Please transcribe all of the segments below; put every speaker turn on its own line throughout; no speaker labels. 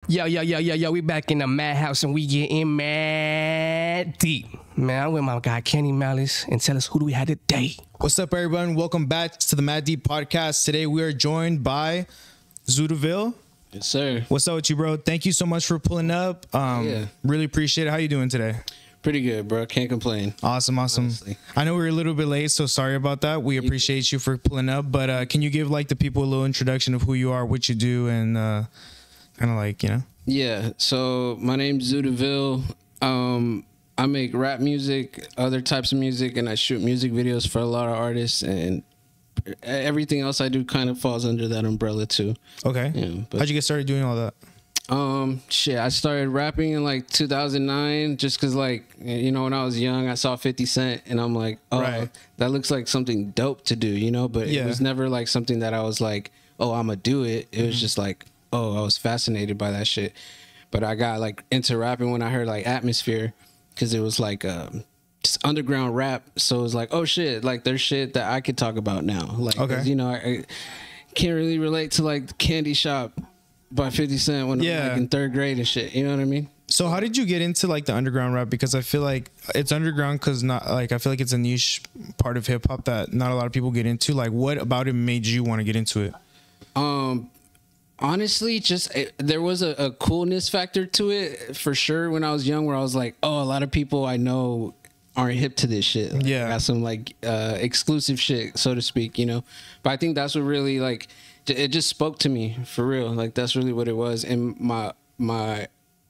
Yo, we back in the madhouse and we getting mad deep. Man, I'm with my guy Kenny Malice, and tell us, who do we have today?
What's up, everyone? Welcome back to the Mad Deep Podcast. Today we are joined by Deville.
Yes, sir.
What's up with you, bro? Thank you so much for pulling up. Really appreciate it. How you doing today?
Pretty good, bro. Can't complain.
Awesome.
Honestly.
I know we were a little bit late, so sorry about that. We appreciate you for pulling up, but can you give like the people a little introduction of who you are, what you do, and kind of like, you know?
Yeah. So my name's Deville. I make rap music, other types of music, and I shoot music videos for a lot of artists, and everything else I do kind of falls under that umbrella too.
Okay.
Yeah,
How'd you get started doing all that?
I started rapping in like 2009 just because, like, you know, when I was young, I saw 50 Cent and I'm like, oh, right, that looks like something dope to do, you know, but it was never like something that I was like, oh, I'm gonna do it. It was just like, oh, I was fascinated by that shit. But I got like into rapping when I heard like Atmosphere, because it was like just underground rap. So it was like, oh shit, like there's shit that I could talk about now. Like, you know, I can't really relate to like the Candy Shop by 50 Cent when I'm like in third grade and shit. You know what I mean?
So how did you get into like the underground rap? Because I feel like it's underground because not like, I feel like it's a niche part of hip hop that not a lot of people get into. Like, what about it made you want to get into it?
Honestly, just there was a coolness factor to it for sure when I was young, where I was like, oh, a lot of people I know aren't hip to this shit. Like, got some like exclusive shit, so to speak, you know. But I think that's what really like it just spoke to me for real. Like that's really what it was. And my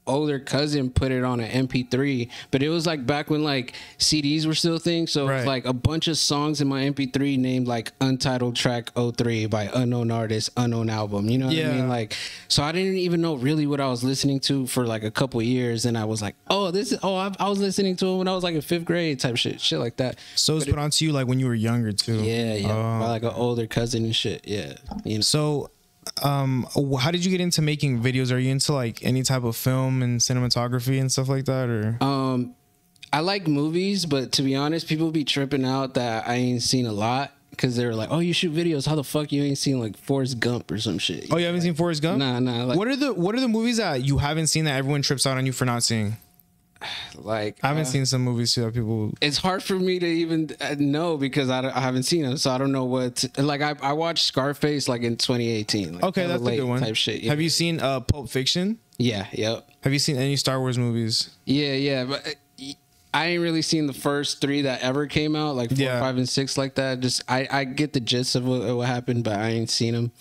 older cousin put it on an MP3, but it was like back when like CDs were still a thing, so it was like a bunch of songs in my MP3 named like Untitled Track 03 by unknown artist, unknown album, you know what I mean? Like, so I didn't even know really what I was listening to for like a couple years, and I was like, oh, this is I was listening to it when I was like in 5th grade type shit like that.
So it's put onto you like when you were younger too?
By like an older cousin and shit. You know.
So how did you get into making videos? Are you into like any type of film and cinematography and stuff like that, or?
I like movies, but to be honest, people be tripping out that I ain't seen a lot, because they're like, oh, you shoot videos, how the fuck you ain't seen like Forrest Gump or some shit?
Oh, you haven't seen Forrest Gump?
Nah. Like,
what are the movies that you haven't seen that everyone trips out on you for not seeing?
Like,
I haven't seen some movies too that people.
It's hard for me to even know because I haven't seen them, so I don't know what. Like I watched Scarface like in 2018. Like,
okay, that's a good one.
Type shit. Yeah.
Have you seen Pulp Fiction?
Yeah. Yep.
Have you seen any Star Wars movies?
Yeah, but I ain't really seen the first 3 that ever came out, like 4, 5, and 6, like that. Just I get the gist of what happened, but I ain't seen them.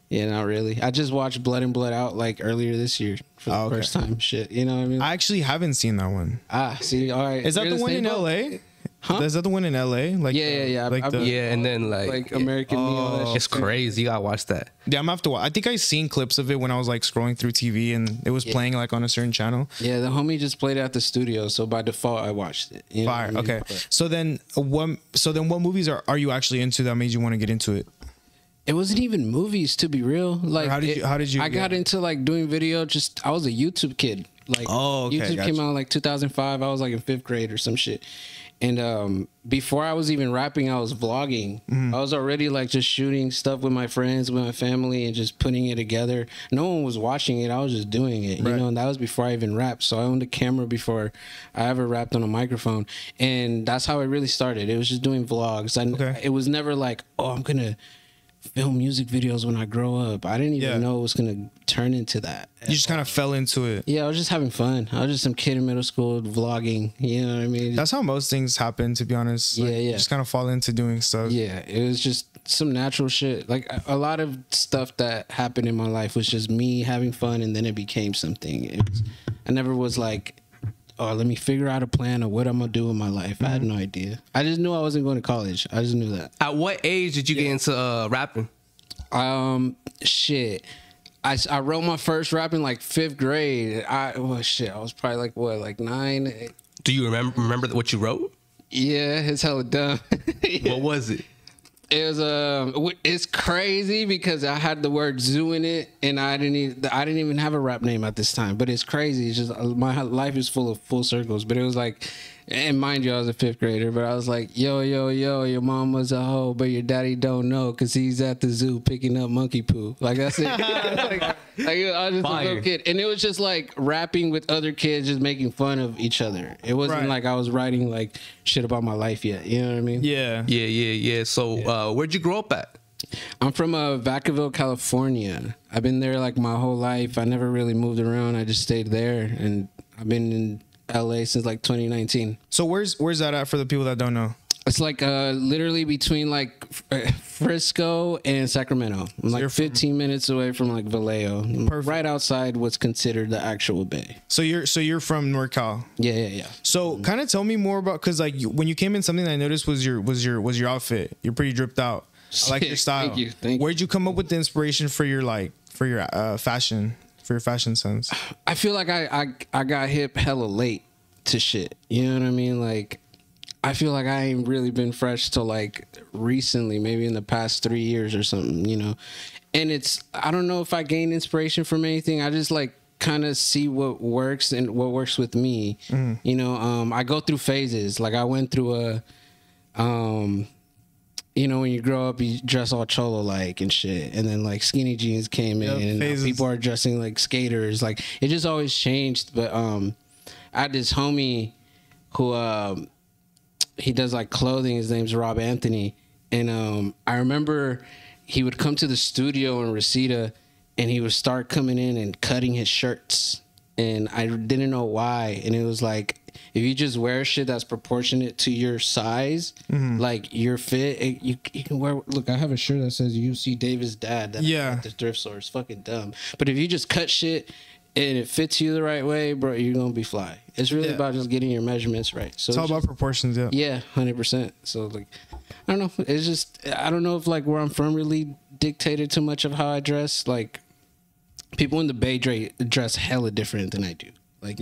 Yeah, not really. I just watched Blood and Blood Out like earlier this year for the first time. Shit, you know what I mean?
I actually haven't seen that one.
See, all right.
Is that the one in LA? Huh? Is that the one in LA? Like
yeah.
Like
and then like
American Me, all that shit.
It's crazy. You gotta watch that.
Yeah, I'm gonna have to watch. I think I seen clips of it when I was like scrolling through TV and it was playing like on a certain channel.
Yeah, the homie just played it at the studio, so by default I watched it. You know
Fire.
what I mean?
Okay. So then what movies are you actually into that made you want to get into it?
It wasn't even movies, to be real. Like,
how did you?
I got into like doing video. I was a YouTube kid. Like, YouTube came out in like 2005. I was like in 5th grade or some shit. And before I was even rapping, I was vlogging. I was already like just shooting stuff with my friends, with my family, and just putting it together. No one was watching it. I was just doing it, you know. And that was before I even rapped. So I owned a camera before I ever rapped on a microphone, and that's how it really started. It was just doing vlogs. It was never like, oh, I'm gonna film music videos when I grow up. I didn't even know it was gonna turn into that.
You just kind of fell into it.
Yeah, I was just having fun. I was just some kid in middle school vlogging. You know what I mean?
That's how most things happen, to be honest. Like, you just kind of fall into doing stuff.
Yeah, it was just some natural shit. Like a lot of stuff that happened in my life was just me having fun, and then it became something. I never was like, oh, let me figure out a plan of what I'm gonna do in my life. I had no idea. I just knew I wasn't going to college. I just knew that.
At what age did you get into rapping?
Shit. I wrote my first rap in like 5th grade. I was probably like 9.
Do you remember what you wrote?
Yeah, it's hella dumb.
What was it?
It was it's crazy because I had the word zoo in it, and I didn't even have a rap name at this time. But it's crazy. It's just my life is full of full circles. But it was like And mind you, I was a 5th grader, but I was like, yo, your mom was a hoe, but your daddy don't know because he's at the zoo picking up monkey poo. Like, that's it. like, I was just a little kid. And it was just like rapping with other kids, just making fun of each other. It wasn't like I was writing like shit about my life yet. You know what I mean?
Yeah. So where'd you grow up at?
I'm from Vacaville, California. I've been there like my whole life. I never really moved around. I just stayed there, and I've been in LA since like 2019.
So where's that at for the people that don't know?
It's like literally between like Frisco and Sacramento. I'm like 15 minutes away from like Vallejo. Right outside what's considered the actual bay.
So you're from NorCal.
Yeah.
So kind of tell me more about, because like when you came in, something that I noticed was your outfit. You're pretty dripped out. I like your style.
Thank you.
Where'd you come up with the inspiration for your fashion? For your fashion sense?
I feel like I got hip hella late to shit. You know what I mean? Like, I feel like I ain't really been fresh till like recently, maybe in the past 3 years or something, you know? And I don't know if I gain inspiration from anything. I just like kind of see what works and what works with me. You know, I go through phases. Like I went through you know, when you grow up, you dress all cholo like and shit, and then like skinny jeans came in, and now people are dressing like skaters. Like it just always changed. But I had this homie who he does like clothing. His name's Rob Anthony, and I remember he would come to the studio in Reseda, and he would start coming in and cutting his shirts, and I didn't know why, and it was like, if you just wear shit that's proportionate to your size, like your fit, you can wear. Look, I have a shirt that says UC Davis Dad. That I got at the thrift store. It's fucking dumb. But if you just cut shit and it fits you the right way, bro, you're gonna be fly. It's really about just getting your measurements right. So
it's all about proportions.
Yeah, 100%. So like, I don't know. It's just, I don't know if like where I'm from really dictated too much of how I dress. Like people in the Bay dress hella different than I do. Like,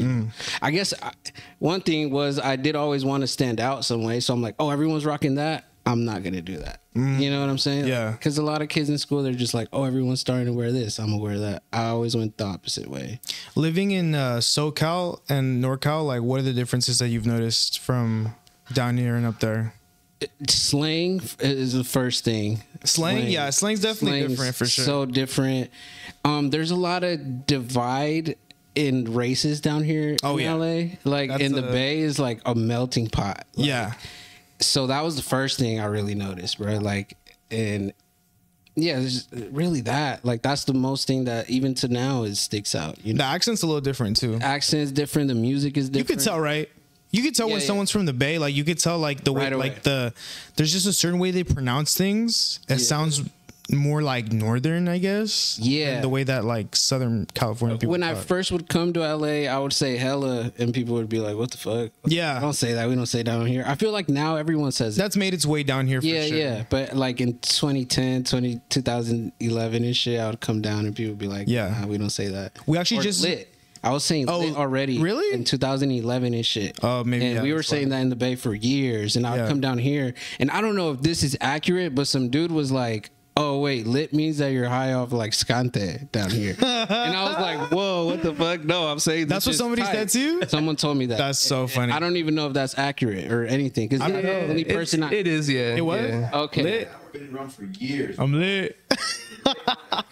I guess one thing was I did always want to stand out some way. So I'm like, oh, everyone's rocking that. I'm not going to do that. You know what I'm saying?
Yeah.
Because a lot of kids in school, they're just like, oh, everyone's starting to wear this. I'm going to wear that. I always went the opposite way.
Living in SoCal and NorCal, like what are the differences that you've noticed from down here and up there?
Slang is the first thing.
Slang? Yeah, slang's definitely different for sure.
So different. There's a lot of divide in races down here in LA. Like in the Bay is like a melting pot. Like,
yeah.
So that was the first thing I really noticed, bro. Like, and yeah, it's really that. Like that's the most thing that even to now it sticks out. You know?
The accent's a little different too.
Accent's different. The music is different.
You could tell, right? You could tell when someone's from the Bay. Like you could tell, like the way, like there's just a certain way they pronounce things. It sounds more like northern, I guess.
Yeah.
The way that like Southern California people
When I first would come to LA, I would say hella, and people would be like, what the fuck?
Yeah.
I don't say that. We don't say down here. I feel like now everyone says
that's made its way down here for sure.
Yeah. But like in 2011 and shit, I would come down and people would be like, nah, we don't say that.
We actually
lit. I was saying lit already.
Really?
In 2011 and shit.
Oh, maybe.
And we were saying that in the Bay for years. And I would come down here. And I don't know if this is accurate, but some dude was like, oh, wait, lit means that you're high off like scante down here. And I was like, whoa, what the fuck? No, I'm saying
that's what somebody said too?
Someone told me that.
That's so funny.
I don't even know if that's accurate or anything. Because the only person
it is, yeah.
It was?
Yeah.
Okay.
Lit. I've been around for years.
I'm lit.
I'm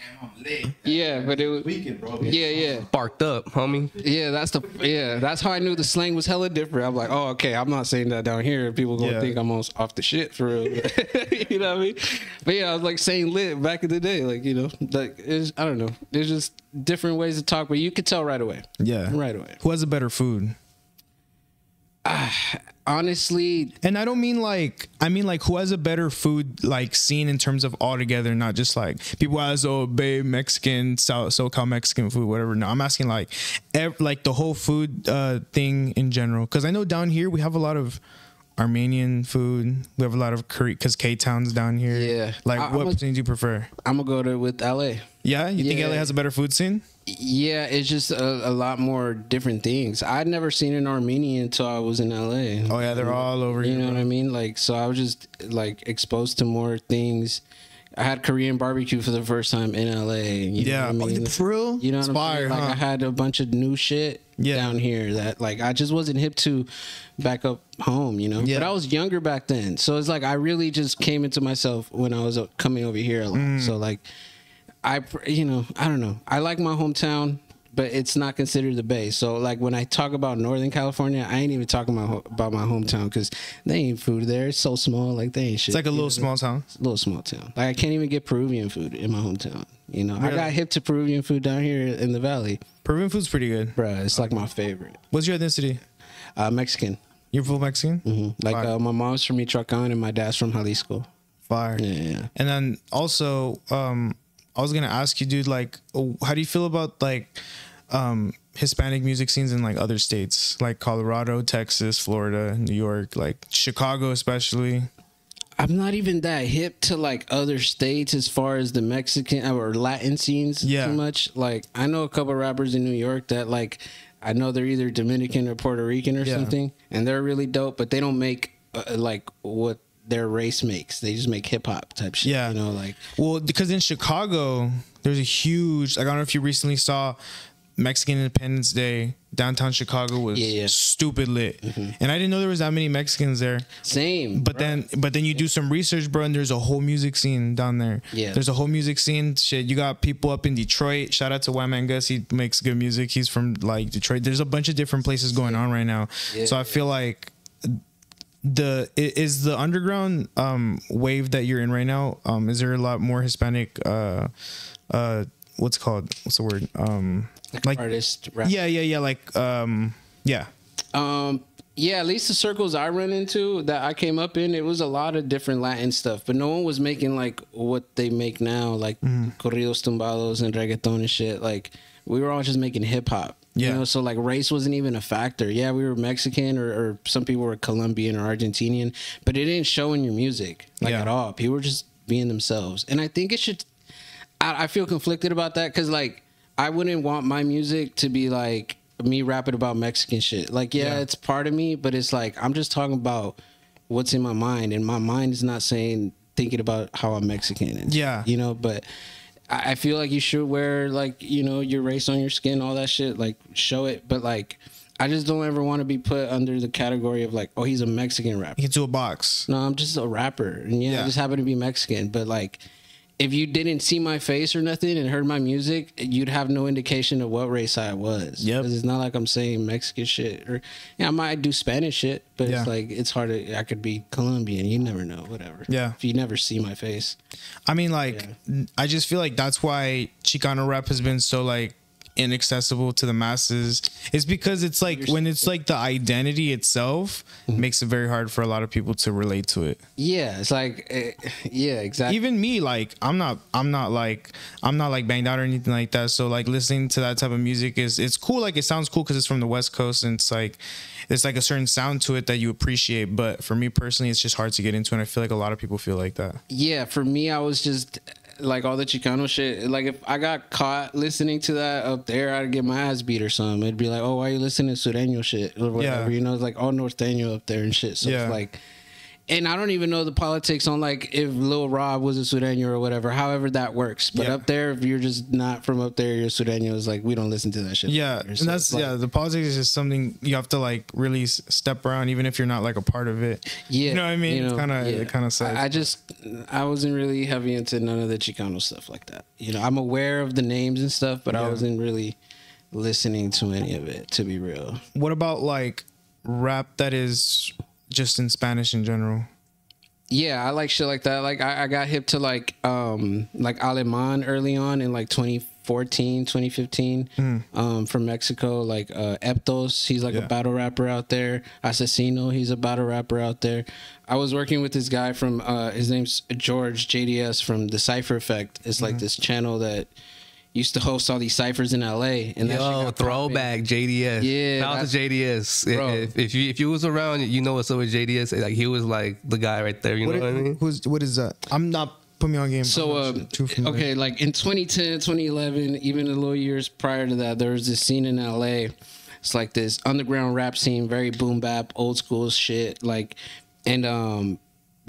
lit.
Yeah, but it was
Weekend, bro.
Yeah.
Sparked up, homie.
Yeah, that's how I knew the slang was hella different. I'm like, oh, okay, I'm not saying that down here. People gonna think I'm off the shit for real. You know what I mean? But yeah, I was like saying lit back in the day, like, you know, like I don't know. There's just different ways to talk, but you could tell right away.
Yeah.
Right away.
Who has a better food?
Honestly,
and I don't mean like, I mean like who has a better food like scene in terms of all together, not just like people has Bay Mexican, SoCal Mexican food, whatever. No, I'm asking like like the whole food thing in general, because I know down here we have a lot of Armenian food. We have a lot of curry because K-Town's down here. Yeah. Like what cuisine do you prefer?
I'm gonna go with LA.
Yeah, you think LA has a better food scene?
Yeah, it's just a lot more different things. I'd never seen an Armenian until I was in LA.
Oh yeah, they're all over.
You know what I mean? Like, so I was just like exposed to more things I had Korean barbecue for the first time in LA. You know what I mean?
For real?
You know what I'm saying? Like I had a bunch of new shit down here that like I just wasn't hip to back up home, you know? Yeah. But I was younger back then. So it's like I really just came into myself when I was coming over here a lot. So like I don't know. I like my hometown, but it's not considered the Bay. So like when I talk about Northern California, I ain't even talking about my hometown because they ain't food there. It's so small. Like they ain't shit.
It's like a little small town.
A little small town. Like I can't even get Peruvian food in my hometown. You know, really? I got hip to Peruvian food down here in the valley.
Peruvian food's pretty good.
Bruh, it's like my favorite.
What's your ethnicity?
Mexican.
You're full Mexican?
Mm-hmm. Like my mom's from Michoacan and my dad's from Jalisco.
Fire.
Yeah.
And then also, I was gonna ask you, dude, like, how do you feel about like Hispanic music scenes in like other states, like Colorado, Texas, Florida, New York, like Chicago, especially?
I'm not even that hip to like other states as far as the Mexican or Latin scenes too much. Like I know a couple rappers in New York that like I know they're either Dominican or Puerto Rican or something, and they're really dope, but they don't make like what their race makes. They just make hip hop type shit. Yeah, you know, like
because in Chicago there's a huge. Like, I don't know if you recently saw Mexican Independence Day. Downtown Chicago was stupid lit, and I didn't know there was that many Mexicans there.
Same,
but then you do some research, bro, and there's a whole music scene down there. Yeah, there's a whole music scene. Shit, you got people up in Detroit. Shout out to Wyman Gus. He makes good music. He's from like Detroit. There's a bunch of different places going on right now. So I feel like is the underground wave that you're in right now. Is there a lot more Hispanic? What's the word?
Like artist, rap.
Yeah. Like, yeah.
Yeah, at least the circles I run into that I came up in, it was a lot of different Latin stuff, but no one was making like what they make now, like corridos tumbados and reggaeton and shit. Like we were all just making hip hop. You know, so like race wasn't even a factor. Yeah, we were Mexican or some people were Colombian or Argentinian, but it didn't show in your music like at all. People were just being themselves. And I think it should, I feel conflicted about that because like I wouldn't want my music to be like me rapping about Mexican shit. Like, it's part of me, but it's like I'm just talking about what's in my mind, and my mind is not thinking about how I'm Mexican. And, you know, but I feel like you should wear like, you know, your race on your skin, all that shit, like show it. But like, I just don't ever want to be put under the category of like, oh, he's a Mexican rapper.
Into a box.
No, I'm just a rapper, and I just happen to be Mexican. But like, if you didn't see my face or nothing and heard my music, you'd have no indication of what race I was. Yeah, because it's not like I'm saying Mexican shit, or I might do Spanish shit, but it's like it's hard to. I could be Colombian. You never know. Whatever. Yeah. If you never see my face.
I mean, like, I just feel like that's why Chicano rap has been so like inaccessible to the masses. It's because it's like when it's like the identity itself makes it very hard for a lot of people to relate to it.
Yeah, it's like exactly.
Even me, like I'm not like banged out or anything like that, so like listening to that type of music it's cool. Like it sounds cool because it's from the West Coast, and it's like a certain sound to it that you appreciate, but for me personally it's just hard to get into, and I feel like a lot of people feel like that.
Yeah, for me I was just like all the Chicano shit. Like if I got caught listening to that up there, I'd get my ass beat or something. It'd be like, oh, why are you listening to Sureño shit or whatever? You know, it's like all Norteño up there and shit. So it's like, and I don't even know the politics on like if Lil Rob was a Sureño or whatever, however that works. But up there, if you're just not from up there, you're Sureño, it's like we don't listen to that shit.
Yeah, and that's like, the politics is just something you have to like really step around, even if you're not like a part of it. Yeah, you know what I mean? You know, it kind of sucks.
I wasn't really heavy into none of the Chicano stuff like that. You know, I'm aware of the names and stuff, but I wasn't really listening to any of it, to be real.
What about like rap that is just in Spanish in general?
Yeah, I like shit like that. Like I got hip to like Aleman early on in like 2014, 2015 from Mexico. Like Eptos, he's like a battle rapper out there. Asesino, he's a battle rapper out there. I was working with this guy from his name's George, JDS, from the Cypher Effect. It's like this channel that used to host all these ciphers in LA, and
that throwback JDS. Yeah, shout out to JDS. If you was around, you know what's up with JDS. Like he was like the guy right there. You know what I mean?
What is that? I'm not putting me on game.
So okay, like in 2010, 2011, even a little years prior to that, there was this scene in LA. It's like this underground rap scene, very boom bap, old school shit. Like, and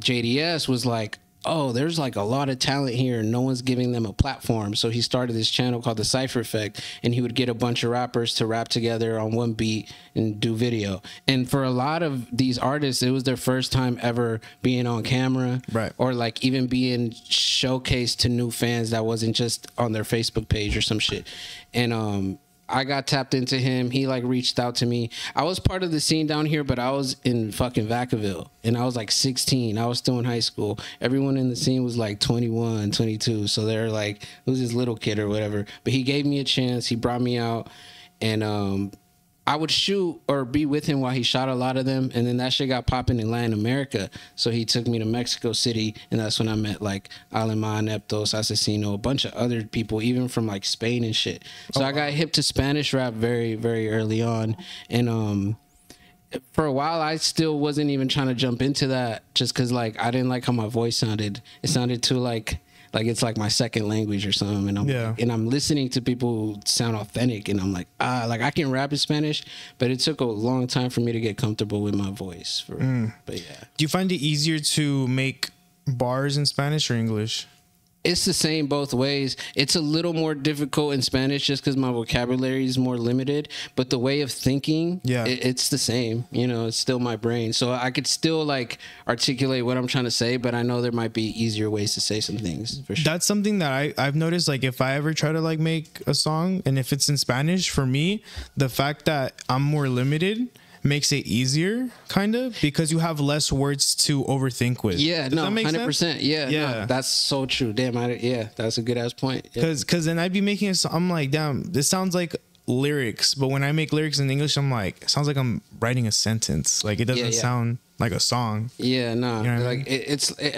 JDS was like oh, there's like a lot of talent here and no one's giving them a platform. So he started this channel called The Cypher Effect, and he would get a bunch of rappers to rap together on one beat and do video. And for a lot of these artists, it was their first time ever being on camera,
right?
Or like even being showcased to new fans that wasn't just on their Facebook page or some shit. And I got tapped into him. He like reached out to me. I was part of the scene down here, but I was in fucking Vacaville, and I was like 16. I was still in high school. Everyone in the scene was like 21, 22. So they're like, who's this little kid or whatever. But he gave me a chance. He brought me out, and I would shoot or be with him while he shot a lot of them, and then that shit got popping in Latin America. So he took me to Mexico City, and that's when I met like Aleman, Neptos, Asesino, a bunch of other people, even from like Spain and shit. So I got hip to Spanish rap very, very early on, and for a while I still wasn't even trying to jump into that, just because like I didn't like how my voice sounded. It sounded too like it's like my second language or something, and I'm listening to people who sound authentic, and I'm like, like I can rap in Spanish, but it took a long time for me to get comfortable with my voice. But yeah.
Do you find it easier to make bars in Spanish or English?
It's the same both ways. It's a little more difficult in Spanish just because my vocabulary is more limited, but the way of thinking, it's the same. You know, it's still my brain. So I could still like articulate what I'm trying to say, but I know there might be easier ways to say some things for sure.
That's something that I've noticed. Like if I ever try to like make a song and if it's in Spanish, for me, the fact that I'm more limited makes it easier, kind of, because you have less words to overthink with.
Yeah,
Does
no,
that make
100%.
sense?
Yeah, no, that's so true. Damn, that's a good ass point.
Because then I'd be making a song, I'm like, damn, this sounds like lyrics, but when I make lyrics in English, I'm like, it sounds like I'm writing a sentence. Like it doesn't sound like a song.
Yeah, no, you know like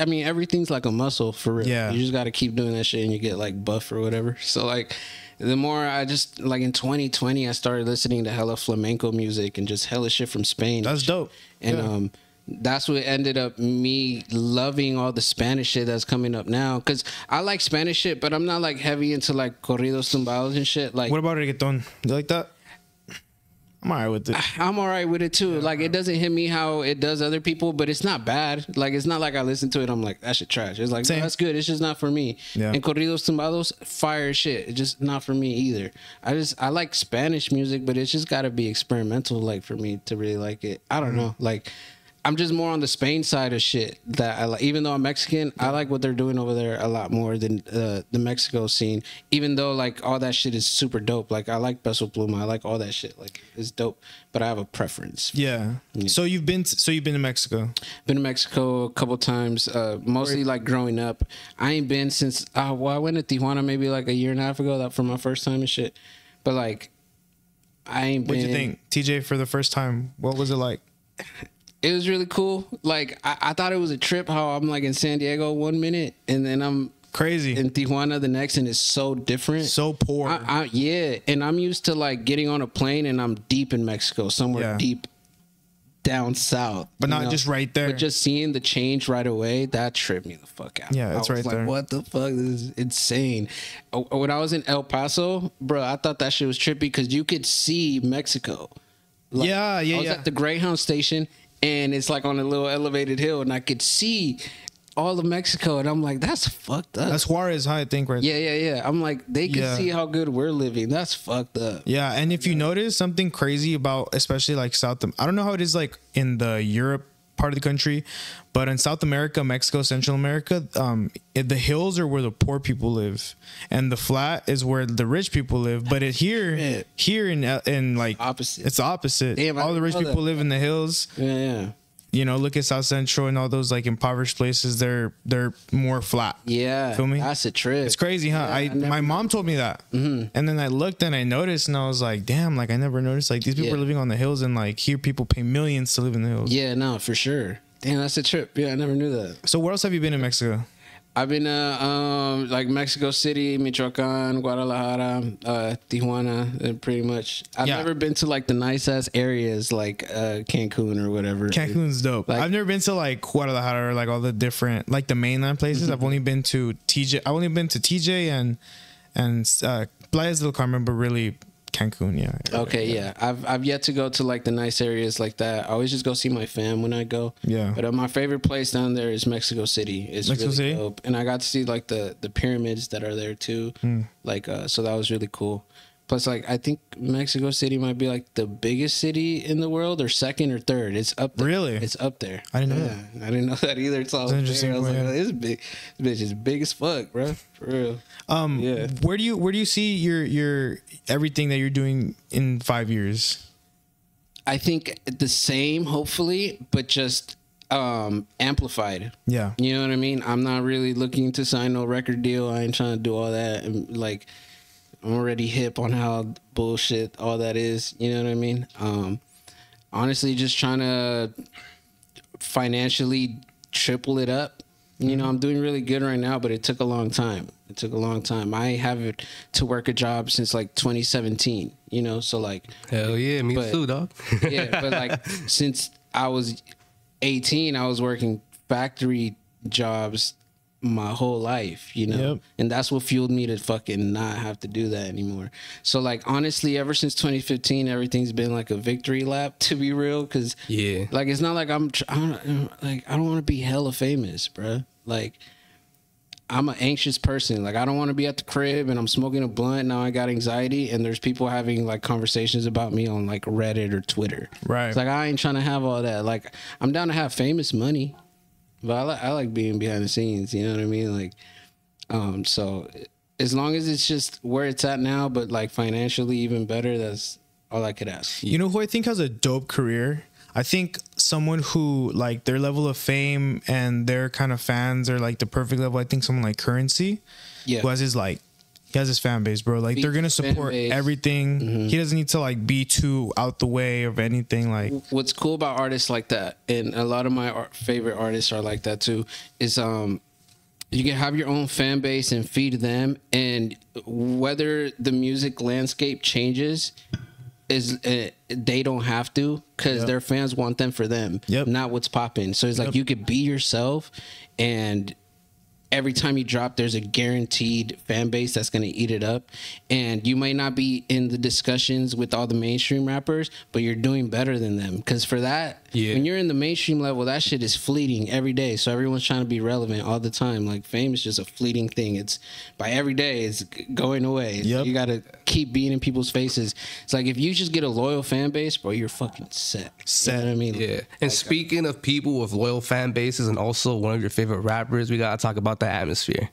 I mean, everything's like a muscle for real. Yeah, you just got to keep doing that shit, and you get like buff or whatever. So like, the more I just like in 2020, I started listening to hella flamenco music and just hella shit from Spain.
That's dope.
And that's what ended up me loving all the Spanish shit that's coming up now. Cause I like Spanish shit, but I'm not like heavy into like corridos tumbados and shit. Like,
what about reggaeton? You like that? I'm all right with it.
I'm all right with it too. Like it doesn't hit me how it does other people, but it's not bad. Like it's not like I listen to it, I'm like, that shit trash. It's like, no, that's good. It's just not for me. Yeah. And corridos tumbados, fire shit. It's just not for me either. I like Spanish music, but it's just gotta be experimental, like for me to really like it. I don't know. Like I'm just more on the Spain side of shit that I like. Even though I'm Mexican, I like what they're doing over there a lot more than the Mexico scene. Even though like all that shit is super dope. Like I like Peso Pluma, I like all that shit. Like it's dope, but I have a preference.
Yeah. So you've been to Mexico.
Been to Mexico a couple times. Mostly like growing up. I ain't been since. Well, I went to Tijuana maybe like a year and a half ago. That for my first time and shit. But like, I ain't been.
What'd you think, TJ, for the first time? What was it like?
It was really cool. Like I thought it was a trip how I'm like in San Diego 1 minute and then I'm
crazy
in Tijuana the next, and it's so different.
So poor.
Yeah, and I'm used to like getting on a plane and I'm deep in Mexico, somewhere deep down south.
But not just right there.
But just seeing the change right away, that tripped me the fuck out.
Yeah, it's right there.
What the fuck? This is insane. When I was in El Paso, bro, I thought that shit was trippy because you could see Mexico. Like, I was at the Greyhound station, and it's like on a little elevated hill, and I could see all of Mexico, and I'm like, that's fucked up.
That's Juarez, I think, right?
Yeah. I'm like, they can see how good we're living. That's fucked up.
Yeah, and if you notice something crazy about, especially like I don't know how it is like in the Europe part of the country, but in South America, Mexico, Central America, the hills are where the poor people live, and the flat is where the rich people live. But here in like
opposite,
it's opposite.
Damn,
all the rich people live in the hills.
Yeah.
You know, look at South Central and all those like impoverished places. They're more flat.
Yeah,
feel me?
That's a trip.
It's crazy, huh?
Yeah,
my mom told me that, and then I looked and I noticed, and I was like, damn, like I never noticed. Like these people are living on the hills, and like here people pay millions to live in the hills.
Yeah, no, for sure. Damn, that's a trip. Yeah, I never knew that.
So where else have you been in Mexico?
I've been like Mexico City, Michoacan, Guadalajara, Tijuana, pretty much. I've never been to like the nice ass areas like Cancun or whatever.
Cancun's dope. Like, I've never been to like Guadalajara or like all the different like the mainland places. I've only been to TJ. I've only been to TJ and Playas del Carmen, but really Cancun, yeah.
Okay, yeah. I've yet to go to like the nice areas like that. I always just go see my fam when I go.
Yeah.
But my favorite place down there is Mexico City. It's
Mexico
really
City?
dope. And I got to see like the pyramids that are there too. Like so that was really cool. Plus, like, I think Mexico City might be like the biggest city in the world, or second or third. It's up there.
Really?
It's up there.
I didn't know that.
I didn't know that either. It's all
interesting.
there. I was like,
Yeah.
oh, this is big. This bitch is big as fuck, bro. For real. Yeah.
Where do you see your everything that you're doing in 5 years?
I think the same, hopefully, but just amplified.
Yeah.
You know what I mean? I'm not really looking to sign no record deal. I ain't trying to do all that. And like, I'm already hip on how bullshit all that is. You know what I mean? Honestly, just trying to financially triple it up. You know, I'm doing really good right now, but it took a long time. It took a long time. I haven't to work a job since like 2017, you know? So like...
Hell yeah, me too, dog.
Yeah, but like since I was 18, I was working factory jobs my whole life, you know?
Yep.
And that's what fueled me to fucking not have to do that anymore. So like, honestly, ever since 2015, everything's been like a victory lap, to be real. Cause
Yeah.
like, it's not like I don't want to be hella famous, bruh. Like, I'm an anxious person. Like, I don't want to be at the crib and I'm smoking a blunt. Now I got anxiety and there's people having like conversations about me on like Reddit or Twitter.
Right.
It's like, I ain't trying to have all that. Like, I'm down to have famous money, but I like being behind the scenes. You know what I mean? Like, so as long as it's just where it's at now, but like financially even better, that's all I could ask.
You know who I think has a dope career? I think someone who like their level of fame and their kind of fans are like the perfect level. I think someone like Currency,
Yeah.
who has his like, he has his fan base, bro. Like they're gonna support everything. He doesn't need to like be too out the way of anything. Like,
what's cool about artists like that, and a lot of my favorite artists are like that too, is you can have your own fan base and feed them, and whether the music landscape changes, is they don't have to, because their fans want them for them, not what's popping. So it's like you could be yourself, and every time you drop, there's a guaranteed fan base that's going to eat it up. And you might not be in the discussions with all the mainstream rappers, but you're doing better than them. Because for that, when you're in the mainstream level, that shit is fleeting every day. So everyone's trying to be relevant all the time. Like, fame is just a fleeting thing. It's by every day, it's going away. You got to keep being in people's faces. It's like, if you just get a loyal fan base, bro, you're fucking set. You know what I mean?
Yeah. And speaking of people with loyal fan bases and also one of your favorite rappers, we got to talk about the Atmosphere.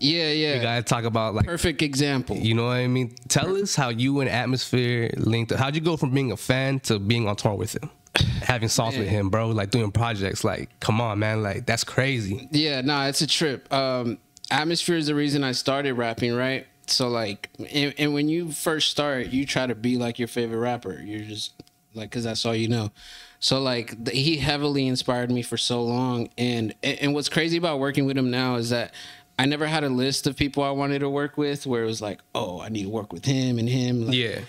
Yeah.
We got to talk about like...
Perfect example.
You know what I mean? Tell us how you and Atmosphere linked. How'd you go from being a fan to being on tour with him? Having songs with him, bro, like doing projects. Like, come on, man, like that's crazy.
Yeah, nah, it's a trip. Atmosphere is the reason I started rapping, right? So like, and when you first start, you try to be like your favorite rapper. You're just like, cause that's all you know. So like, he heavily inspired me for so long. And what's crazy about working with him now is that I never had a list of people I wanted to work with where it was like, oh, I need to work with him and him. Like,
yeah.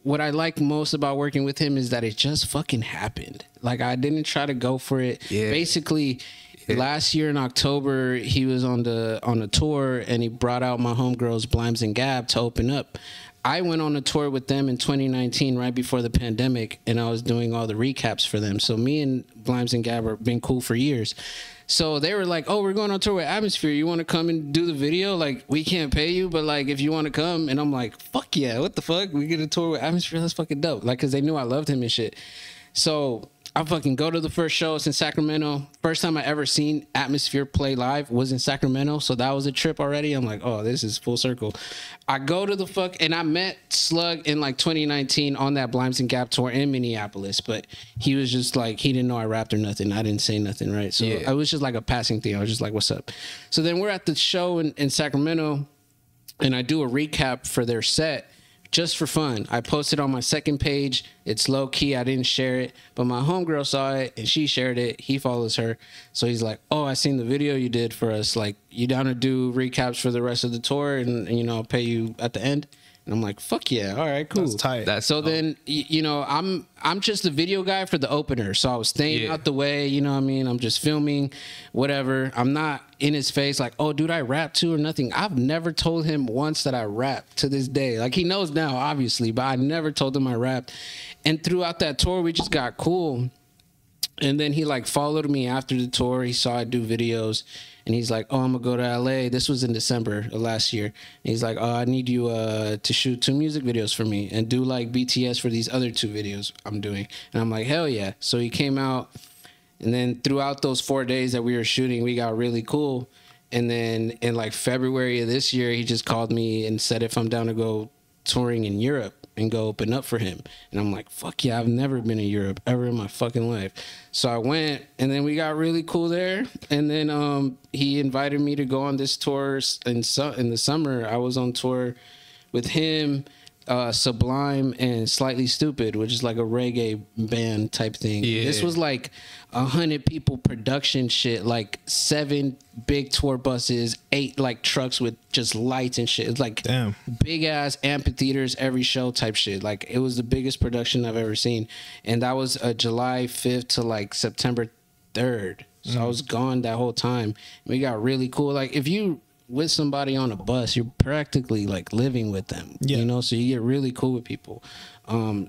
What I like most about working with him is that it just fucking happened. Like, I didn't try to go for it.
Yeah.
Basically, last year in October, he was on a tour and he brought out my homegirls Blimes and Gab to open up. I went on a tour with them in 2019, right before the pandemic, and I was doing all the recaps for them. So me and Blimes and Gab have been cool for years. So they were like, oh, we're going on tour with Atmosphere. You want to come and do the video? Like, we can't pay you, but like, if you want to come. And I'm like, fuck yeah, what the fuck? We get a tour with Atmosphere? That's fucking dope. Like, because they knew I loved him and shit. So I fucking go to the first show. It's in Sacramento. First time I ever seen Atmosphere play live was in Sacramento. So that was a trip already. I'm like, oh, this is full circle. I go to the and I met Slug in like 2019 on that Blimes and Gap tour in Minneapolis. But he was just like, he didn't know I rapped or nothing. I didn't say nothing, right? So I was just like a passing thing. I was just like, what's up? So then we're at the show in Sacramento, and I do a recap for their set. Just for fun. I posted on my second page. It's low key. I didn't share it, but my homegirl saw it and she shared it. He follows her. So he's like, oh, I seen the video you did for us. Like, you down to do recaps for the rest of the tour and you know, I'll pay you at the end? And I'm like, fuck yeah, all right, cool.
That's tight.
So then, you know, I'm just the video guy for the opener. So I was staying out the way, you know what I mean? I'm just filming, whatever. I'm not in his face like, oh, dude, I rap too or nothing. I've never told him once that I rap to this day. Like, he knows now, obviously, but I never told him I rapped. And throughout that tour, we just got cool. And then he, like, followed me after the tour. He saw I do videos. And he's like, oh, I'm going to go to LA. This was in December of last year. And he's like, oh, I need you to shoot 2 music videos for me and do like BTS for these other 2 videos I'm doing. And I'm like, hell yeah. So he came out. And then throughout those 4 days that we were shooting, we got really cool. And then in like February of this year, he just called me and said if I'm down to go touring in Europe and go open up for him. And I'm like, fuck yeah, I've never been in Europe ever in my fucking life. So I went, and then we got really cool there. And then he invited me to go on this tour in the summer. I was on tour with him, Sublime, and Slightly Stupid, which is like a reggae band type thing. Yeah. This was like 100 people production shit, like 7 big tour buses, 8 like trucks with just lights and shit. It's like big ass amphitheaters every show type shit. Like, it was the biggest production I've ever seen. And that was July 5th to like September 3rd. So I was gone that whole time. We got really cool. Like, if you with somebody on a bus, you're practically like living with them, you know, so you get really cool with people.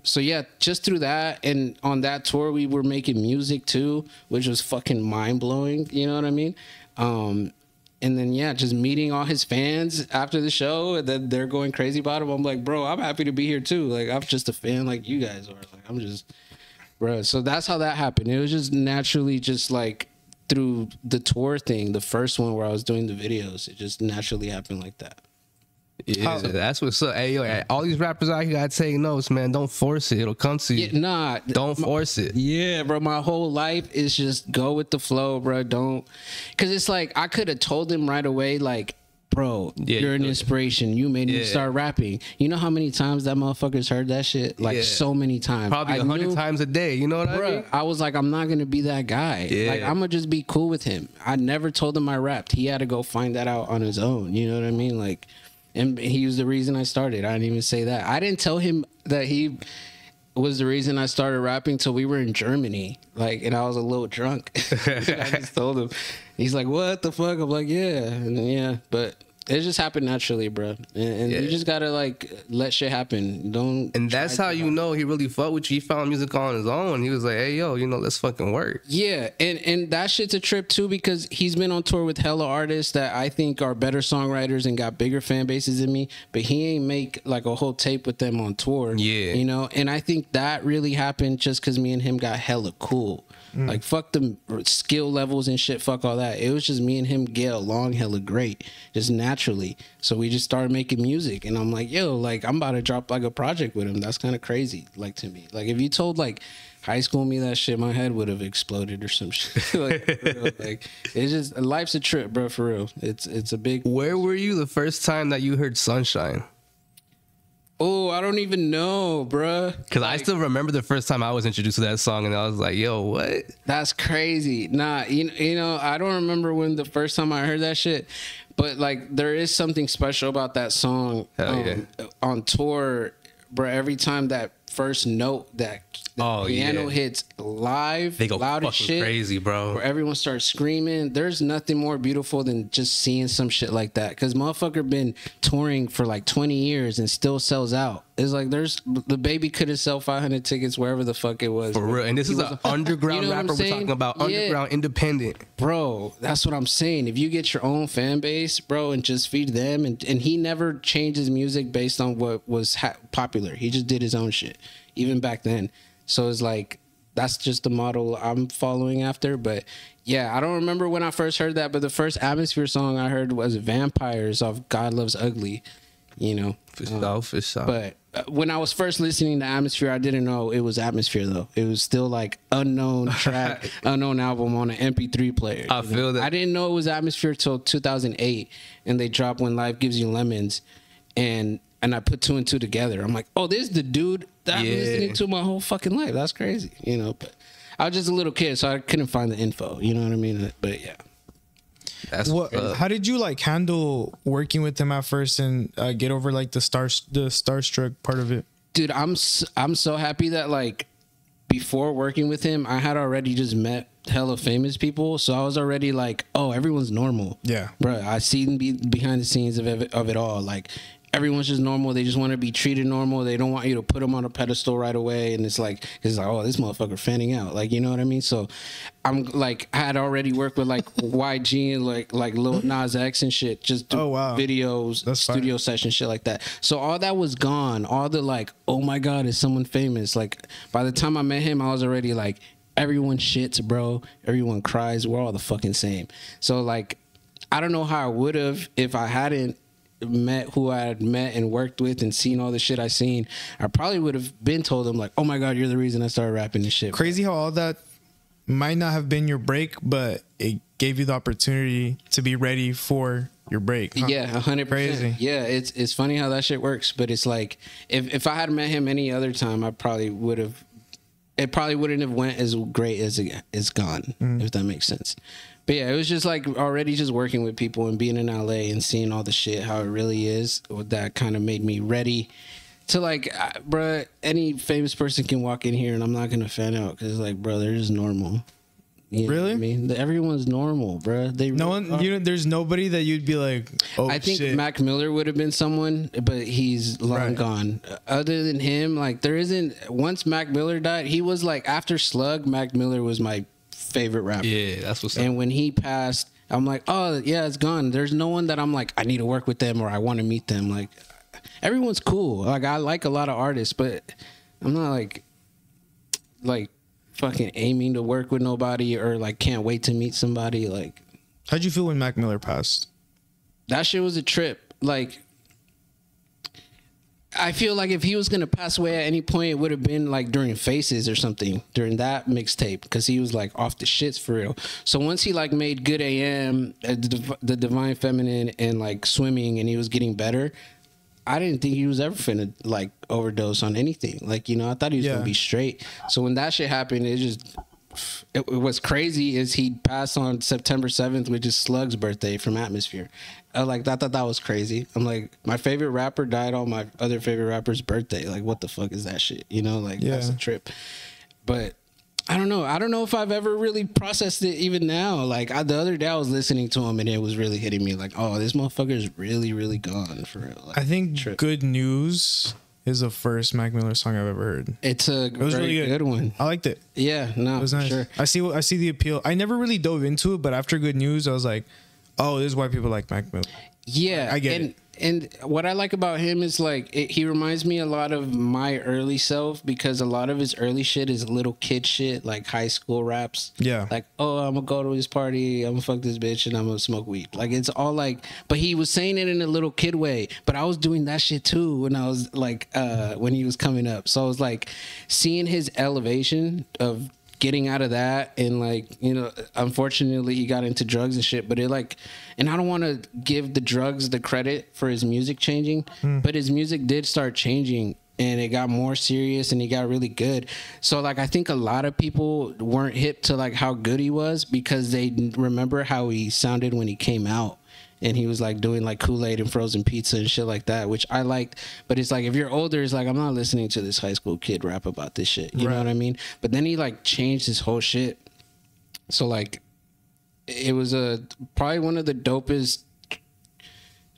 So yeah, just through that, and on that tour we were making music too, which was fucking mind-blowing, you know what I mean? And then yeah, just meeting all his fans after the show, and then they're going crazy about him. I'm like, bro, I'm happy to be here too. Like, I'm just a fan like you guys are. Like, I'm just, bro. So that's how that happened. It was just naturally, just like through the tour thing, the first one where I was doing the videos, it just naturally happened like that.
Yeah, that's what's up. Hey, yo, all these rappers out here gotta take notes, man. Don't force it; it'll come to you.
Yeah, nah,
don't force it.
Yeah, bro. My whole life is just go with the flow, bro. Don't, because it's like I could have told him right away, like, bro, you're an inspiration. You made me start rapping. You know how many times that motherfucker's heard that shit? Like, so many times.
Probably 100 times a day. You know what I mean?
I was like, I'm not going to be that guy. Like, I'm going to just be cool with him. I never told him I rapped. He had to go find that out on his own. You know what I mean? Like, and he was the reason I started. I didn't even say that. I didn't tell him that he was the reason I started rapping till we were in Germany. Like, and I was a little drunk. I just told him. He's like, what the fuck? I'm like, yeah. And but it just happened naturally, bro. And you just gotta like let shit happen. Don't.
And that's how you know he really fucked with you. He found music on his own. He was like, hey, yo, you know, let's fucking work.
Yeah, and that shit's a trip too, because he's been on tour with hella artists that I think are better songwriters and got bigger fan bases than me, but he ain't make like a whole tape with them on tour. Yeah, you know. And I think that really happened just because me and him got hella cool. Like, fuck the skill levels and shit, fuck all that. It was just me and him get along hella great, just naturally. So we just started making music, and I'm like, yo, like, I'm about to drop like a project with him. That's kind of crazy, like, to me. Like, if you told like high school me that shit, my head would have exploded or some shit. Like, it's just, life's a trip, bro, for real. It's a big.
Where were you the first time that you heard Sunshine?
Oh, I don't even know, bruh.
Because I still remember the first time I was introduced to that song, and I was like, yo, what?
That's crazy. Nah, you know, I don't remember when the first time I heard that shit, but like, there is something special about that song. On tour, bro. Every time that first note, that piano hits live,
they go
loud as shit,
crazy, bro.
Where everyone starts screaming. There's nothing more beautiful than just seeing some shit like that. Because motherfucker been touring for like 20 years and still sells out. It's like, the baby could have sold 500 tickets wherever the fuck it was.
For real. And this is an underground
you know
rapper we're talking about. Underground, independent.
Bro, that's what I'm saying. If you get your own fan base, bro, and just feed them. And he never changed his music based on what was popular. He just did his own shit, even back then. So it's like, that's just the model I'm following after. But yeah, I don't remember when I first heard that, but the first Atmosphere song I heard was Vampires off God Loves Ugly, you know.
For sure.
But when I was first listening to Atmosphere, I didn't know it was Atmosphere, though. It was still like unknown track, unknown album on an MP3 player.
I feel that.
I didn't know it was Atmosphere till 2008, and they dropped When Life Gives You Lemons, and I put 2 and 2 together. I'm like, oh, this is the dude that I've been listening to my whole fucking life. That's crazy, you know. But I was just a little kid, so I couldn't find the info. You know what I mean? But yeah.
That's
How did you like handle working with him at first and get over like the starstruck part of it?
Dude, I'm so happy that like before working with him, I had already just met hella famous people, so I was already like, oh, everyone's normal.
Yeah,
bro. I seen behind the scenes of it all. Like everyone's just normal. They just want to be treated normal. They don't want you to put them on a pedestal right away. And it's like, oh, this motherfucker fanning out. Like, you know what I mean? So I'm like, I had already worked with like YG and like Lil Nas X and shit. Just do videos, that's studio session, shit like that. So all that was gone. All the like, oh my God, is someone famous? Like by the time I met him, I was already like, everyone shits, bro. Everyone cries. We're all the fucking same. So like, I don't know how I would have if I hadn't met who I had met and worked with and seen all the shit I seen. I probably would have been told them like, oh my God, you're the reason I started rapping this shit.
Crazy how all that might not have been your break, but it gave you the opportunity to be ready for your break. Huh?
Yeah, 100%.
Crazy.
Yeah, it's funny how that shit works, but it's like if I had met him any other time, I probably would have. It probably wouldn't have went as great as it's gone, if that makes sense. But yeah, it was just like already just working with people and being in LA and seeing all the shit, how it really is. That kind of made me ready to like, bruh, any famous person can walk in here and I'm not going to fan out because like, bro, they're just normal. You know what I mean? Everyone's normal, bro. They
no one, there's nobody that you'd be like, oh,
I think
shit.
Mac Miller would have been someone, but he's long gone. Other than him, like there isn't. Once Mac Miller died, he was like after Slug. Mac Miller was my favorite rapper.
Yeah, that's what's up.
And when he passed, I'm like, oh yeah, it's gone. There's no one that I'm like, I need to work with them or I want to meet them. Like everyone's cool. Like I like a lot of artists, but I'm not like fucking aiming to work with nobody or like can't wait to meet somebody. Like,
how'd you feel when Mac Miller passed?
That shit was a trip. Like, I feel like if he was gonna pass away at any point, it would have been like during Faces or something, during that mixtape, because he was like off the shits for real. So once he like made Good AM, the Divine Feminine, and like Swimming, and he was getting better, I didn't think he was ever finna like overdose on anything. Like, you know, I thought he was gonna be straight. So when that shit happened, it was crazy is he passed on September 7th, which is Slug's birthday from Atmosphere. I thought that was crazy. I'm like, my favorite rapper died on my other favorite rapper's birthday. Like, what the fuck is that shit? You know, like that's a trip. But I don't know. I don't know if I've ever really processed it even now. Like the other day I was listening to him and it was really hitting me like, oh, this motherfucker is really, really gone for real. Like,
I think Good News is the first Mac Miller song I've ever heard.
It was very really good one.
I liked it.
Yeah, no,
it was nice.
Sure.
I see the appeal. I never really dove into it, but after Good News, I was like, oh, this is why people like Mac Miller.
Yeah,
I get it.
And what I like about him is like he reminds me a lot of my early self because a lot of his early shit is little kid shit, like high school raps.
Yeah.
Like, oh, I'm gonna go to this party, I'm gonna fuck this bitch, and I'm gonna smoke weed. Like it's all like, but he was saying it in a little kid way. But I was doing that shit too when I was like, when he was coming up. So I was like, seeing his elevation of getting out of that and like, you know, unfortunately he got into drugs and shit, but it like, and I don't want to give the drugs the credit for his music changing, but his music did start changing and it got more serious and he got really good. So like, I think a lot of people weren't hip to like how good he was because they remember how he sounded when he came out. And he was like doing like Kool-Aid and frozen pizza and shit like that, which I liked. But it's like, if you're older, it's like, I'm not listening to this high school kid rap about this shit. You know what I mean? But then he like changed his whole shit. So like, it was probably one of the dopest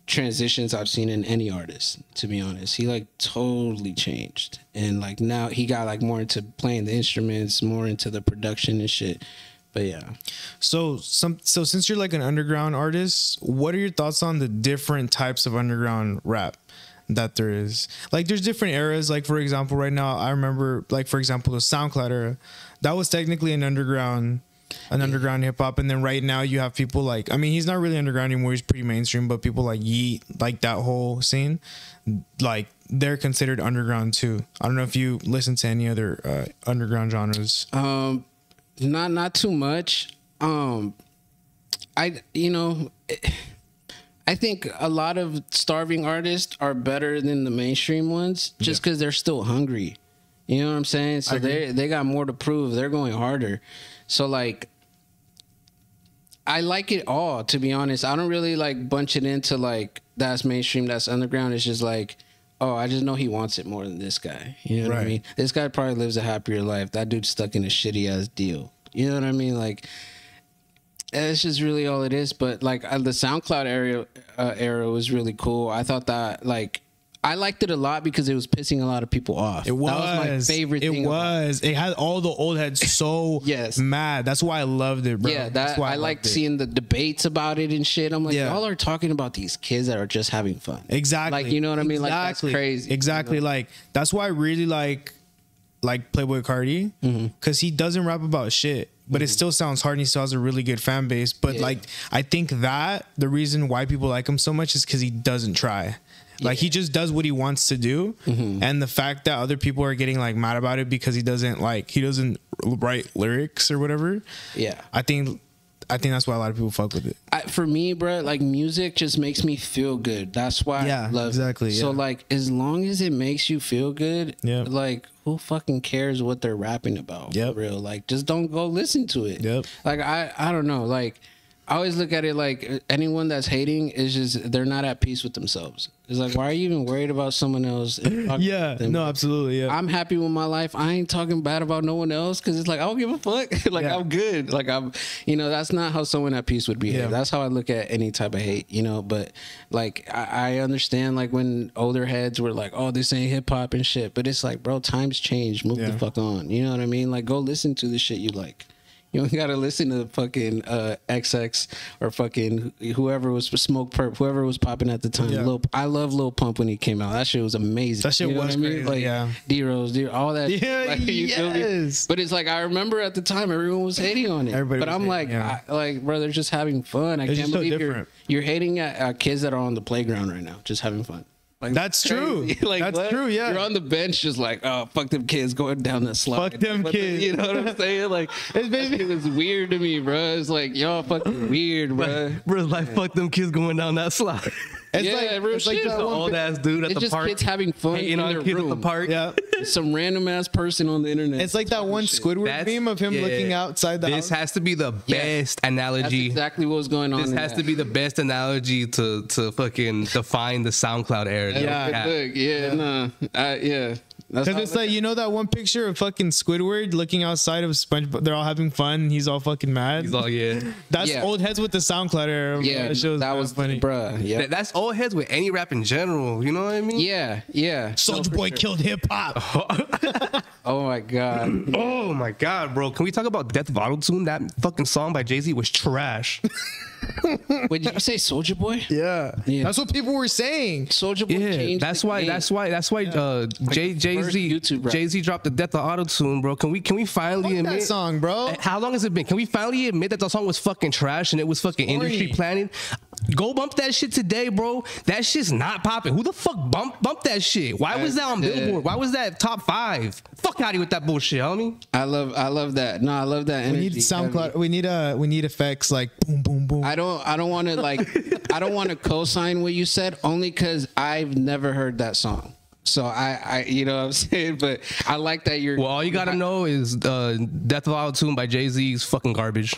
transitions I've seen in any artist, to be honest. He like totally changed. And like now he got like more into playing the instruments, more into the production and shit. But yeah. So
since you're like an underground artist, what are your thoughts on the different types of underground rap that there is? Like there's different eras. Like for example, right now I remember like for example the SoundCloud era. That was technically an underground hip hop. And then right now you have people like, I mean, he's not really underground anymore, he's pretty mainstream, but people like Yeet, like that whole scene, like they're considered underground too. I don't know if you listen to any other underground genres.
Not too much. I think a lot of starving artists are better than the mainstream ones just because they're still hungry. You know what I'm saying? So they got more to prove. They're going harder. So like, I like it all, to be honest. I don't really like bunch it into like that's mainstream, that's underground. It's just like, oh, I just know he wants it more than this guy. You know what I mean? This guy probably lives a happier life. That dude's stuck in a shitty ass deal. You know what I mean? Like, it's just really all it is. But like the SoundCloud era was really cool. I thought that like I liked it a lot because it was pissing a lot of people off. That was my favorite thing. It
had all the old heads so mad. That's why I loved it, bro.
Yeah, that's why I liked seeing the debates about it and shit. I'm like, y'all are talking about these kids that are just having fun.
Exactly.
Like, you know what I mean? Like, that's crazy.
Exactly. You know? Like, that's why I really like Playboi Carti, because he doesn't rap about shit, but it still sounds hard and he still has a really good fan base. But like, I think that the reason why people like him so much is because he doesn't try. Like he just does what he wants to do, and the fact that other people are getting like mad about it because he doesn't write lyrics or whatever. Yeah, I think that's why a lot of people fuck with it.
For me, bro, like music just makes me feel good. That's why I love it. So like, as long as it makes you feel good, like who fucking cares what they're rapping about? For real, like just don't go listen to it. Like I don't know, like. I always look at it like anyone that's hating is just they're not at peace with themselves. It's like, why are you even worried about someone else?
No, absolutely. Yeah,
I'm happy with my life. I ain't talking bad about no one else because it's like I don't give a fuck. Like I'm good. Like I'm, that's not how someone at peace would behave. That's how I look at any type of hate, But like I understand like when older heads were like, oh, this ain't hip hop and shit. But it's like, bro, times change. Move the fuck on. You know what I mean? Like go listen to the shit you like. You don't gotta listen to fucking XX or fucking whoever was Smoke Perp, whoever was popping at the time. I love Lil Pump when he came out. That shit was amazing.
That shit was crazy.
Like D-Rose, all that.
Yeah,
shit. Like, you feel me? But it's like I remember at the time everyone was hating on it. But I'm like, bro, they're just having fun. I can't believe you're hating at kids that are on the playground right now, just having fun.
Like, that's true.
Like,
that's true. Yeah,
you're on the bench, just like, oh, fuck them kids going down that slide.
Fuck them kids.
You know what I'm saying? Like, it was weird to me, bro. It's like y'all fucking weird, bro.
Bro, like fuck them kids going down that slide.
It's
like the old ass dude at the park.
Kids having fun in their room.
At the park.
Yeah,
some random ass person on the internet.
It's like that one Squidward meme of him looking outside the house.
This has to be the best analogy.
That's exactly what was going on.
This has to be the best analogy to fucking define the SoundCloud era.
Because it's like, that one picture of fucking Squidward looking outside of SpongeBob. They're all having fun. And he's all fucking mad.
He's all
That's old heads with the SoundCloud era.
Yeah, that was funny, bruh. Yeah,
that's old heads with any rap in general. You know what I mean?
Yeah.
Soulja Boy killed hip hop.
Oh my god.
Oh my god, bro. Can we talk about Death of Autotune? That fucking song by Jay-Z was trash.
Wait, did you say Soulja Boy?
Yeah, that's what people were saying.
Soulja Boy changed.
That's why Jay-Z dropped the Death of Autotune, bro. Can we finally admit
that song, bro?
How long has it been? Can we finally admit that the song was fucking trash and it was fucking industry planning? Go bump that shit today, bro. That shit's not popping. Who the fuck bump that shit? Why was that on Billboard? Why was that top 5? Fuck out of here with that bullshit, homie.
I love that. No, I love that energy.
We need SoundCloud. We need effects like boom, boom, boom.
I don't want to co-sign what you said only because I've never heard that song. So I you know what I'm saying, but I like that you're.
Well, all you gotta know is Death of Autotune by Jay-Z's fucking garbage.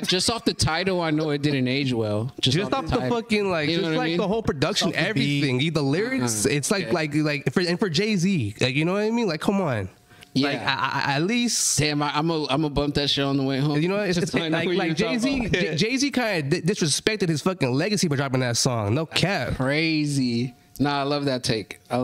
Just off the title, I know it didn't age well.
Just off the fucking the whole production, everything, the lyrics. It's like for Jay-Z, like, you know what I mean? Like, come on. Yeah, like, at least.
Damn, I'm a bump that shit on the way home.
You know, it's like Jay-Z kind of disrespected his fucking legacy by dropping that song. No cap.
Crazy. Nah, I love that take. I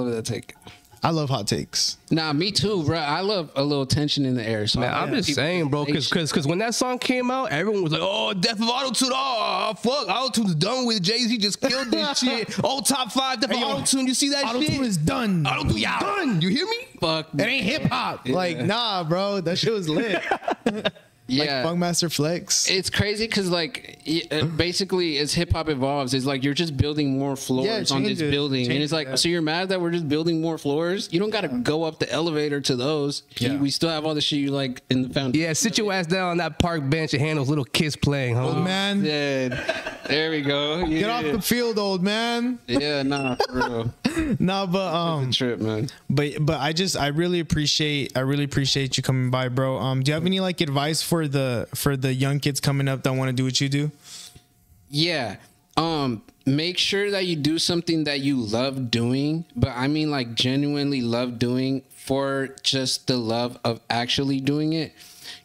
love hot takes.
Nah, me too, bro. I love a little tension in the air. So
man, I'm just saying, bro, because when that song came out, everyone was like, "Oh, Death of Autotune! Oh, fuck, Autotune's done with. Jay-Z just killed this shit. Oh, top 5 Death of Autotune. You see that shit?
Autotune is done.
Autotune done. You hear me?
Fuck,
it ain't hip hop. Yeah. Like, nah, bro, that shit was lit."
Yeah,
like Funkmaster Flex.
It's crazy because basically as hip hop evolves, it's like you're just building more floors on this building, and it's like so you're mad that we're just building more floors. You don't got to go up the elevator to those. Yeah. We still have all the shit you like in the foundation.
Yeah, sit your ass down on that park bench and handle little kids playing, huh?
Old man.
Yeah, there we go. Yeah.
Get off the field, old man.
Yeah, nah, for real.
No, but
trip, man.
But I really appreciate you coming by, bro. Do you have any like advice for the young kids coming up that want to do what you do?
Yeah. Make sure that you do something that you love doing, but I mean like genuinely love doing for just the love of actually doing it.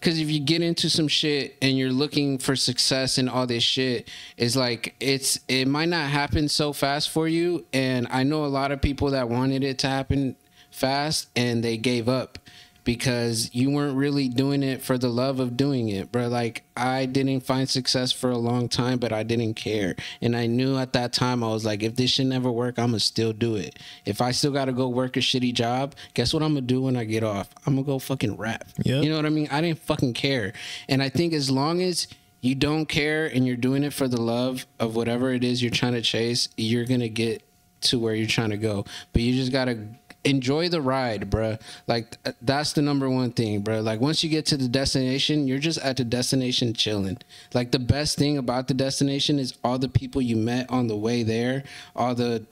Because if you get into some shit and you're looking for success and all this shit, it's like it might not happen so fast for you. And I know a lot of people that wanted it to happen fast and they gave up because you weren't really doing it for the love of doing it, bro. Like, I didn't find success for a long time, but I didn't care. And I knew at that time, I was like, if this shit never work, I'm gonna still do it. If I still gotta go work a shitty job, guess what I'm gonna do when I get off? I'm gonna go fucking rap. Yep. You know what I mean? I didn't fucking care. And I think as long as you don't care and you're doing it for the love of whatever it is you're trying to chase, you're gonna get to where you're trying to go. But you just gotta enjoy the ride, bruh. Like, that's the number one thing, bruh. Like, once you get to the destination, you're just at the destination chilling. Like, the best thing about the destination is all the people you met on the way there, all the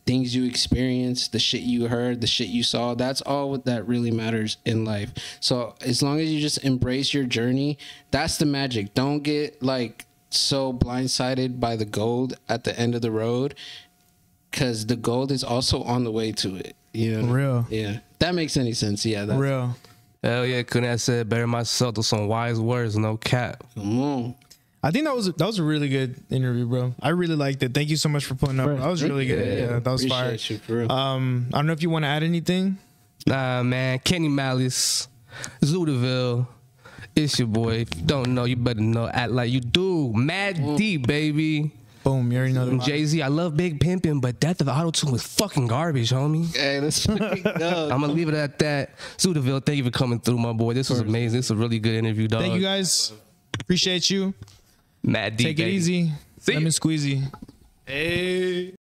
things you experienced, the shit you heard, the shit you saw. That's all that really matters in life. So as long as you just embrace your journey, that's the magic. Don't get like so blindsided by the gold at the end of the road, because the gold is also on the way to it. You know?
Real.
Yeah. That makes any sense. Yeah. That's
real.
Hell yeah, couldn't have said better myself with some wise words, no cap.
Come on.
I think that was a really good interview, bro. I really liked it. Thank you so much for putting up. Bro, that was really good. Yeah, that was fire.
You, for real.
I don't know if you want to add anything.
Nah, man. Kenny Malice, Deville. It's your boy. If you don't know, you better know. Act like you do. Mad D, baby.
Boom, you already know the
Jay-Z, I love Big Pimpin', but Death of the Auto-Tune was fucking garbage, homie.
Hey, let's fucking go.
I'm gonna leave it at that. Sudaville, thank you for coming through, my boy. This was amazing. This was a really good interview, dog.
Thank you, guys. Appreciate you.
Mad D,
Take it
baby.
easy.
See
Lemon
ya.
squeezy.
Hey.